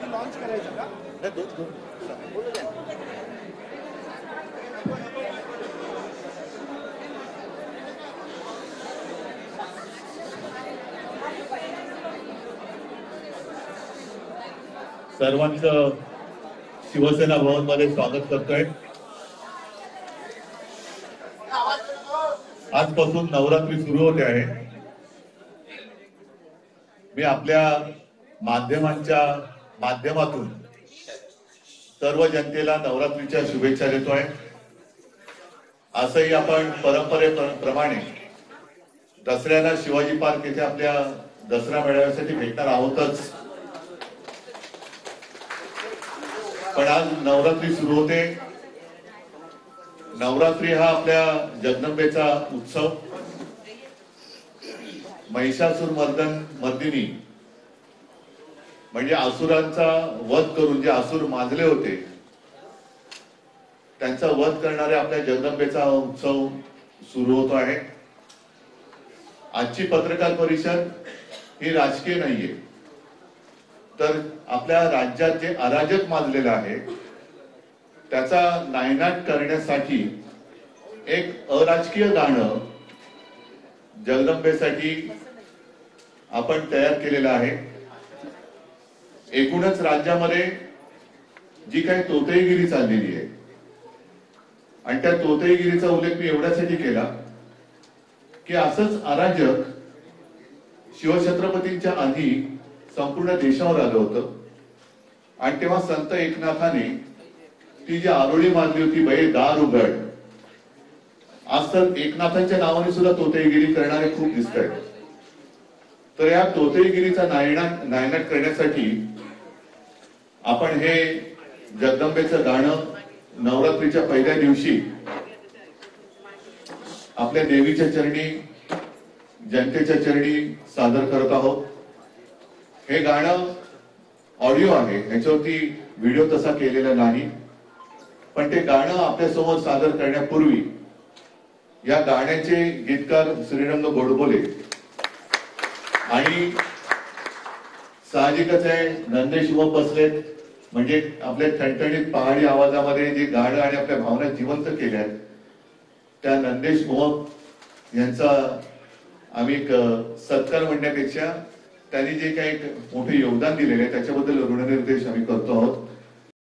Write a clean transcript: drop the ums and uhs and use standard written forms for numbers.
Launch करायचं का? सर्वांचं शिवसेना भवन मध्ये स्वागत करतोय। आजपासून नवरात्री सुरू होते आहे। मी आपल्या माध्यमांच्या माध्यमातून सर्व जनतेला नवरात्रीच्या शुभेच्छा देतोय। असंही आपण परंपरेप्रमाणे दसऱ्याला शिवाजी पार्क येथे आपल्या दसरा मेळाव्यासाठी भेटणार आहोतच, पण आज नवरात्री सुरू होते। नवरात्री हा आपल्या जगदंबेचा उत्सव। महिषासुर मर्दिनी म्हणजे असुरांचा वध करून जे असुर माजले होते त्यांचा वध करणाऱ्या आपल्या जगदंबेचा उत्सव सुरू होतो आहे। आजची पत्रकार परिषद ही राजकीय नाहीये, तर आपल्या राज्यात जे अराजक माजलेलं आहे त्याचा नायनाट करण्यासाठी एक अराजकीय गाणं जगदंबेसाठी आपण तयार केलेलं आहे। एकूणच राज्यामध्ये जी काही तोतईगिरी चाललेली आहे आणि त्या तोतईगिरीचा उल्लेख मी एवढ्यासाठी केला की असंच अराजक शिवछत्रपतींच्या आधी संपूर्ण देशावर आलं होतं आणि तेव्हा संत एकनाथाने ती जी आरोळी मारली होती, बाई दार उघड। आज तर एकनाथांच्या नावाने सुद्धा तोतईगिरी करणारे खूप दिसत आहेत। तर या तोतईगिरीचा नायनाट करण्यासाठी आपण हे जगदंबेचं गाणं नवरात्रीच्या पहिल्या दिवशी आपल्या देवीच्या चरणी, जनतेच्या चरणी सादर करत आहोत। हे गाणं ऑडिओ आहे, ह्याच्यावरती व्हिडिओ तसा केलेला नाही, पण ते गाणं आपल्या समोर सादर करण्यापूर्वी या गाण्याचे गीतकार श्रीरंग गोडबोले आणि साहजिकच आहे नंदेश उमप बसलेत, म्हणजे आपल्या ठणठणीत पहाडी आवाजामध्ये जे गाणं आणि आपल्या भावना जिवंत केल्या आहेत त्या नंदेश उमप यांचा आम्ही एक सत्कार म्हणण्यापेक्षा त्यांनी जे काही मोठे योगदान दिलेले आहे त्याच्याबद्दल ऋणनिर्देश आम्ही करतो आहोत।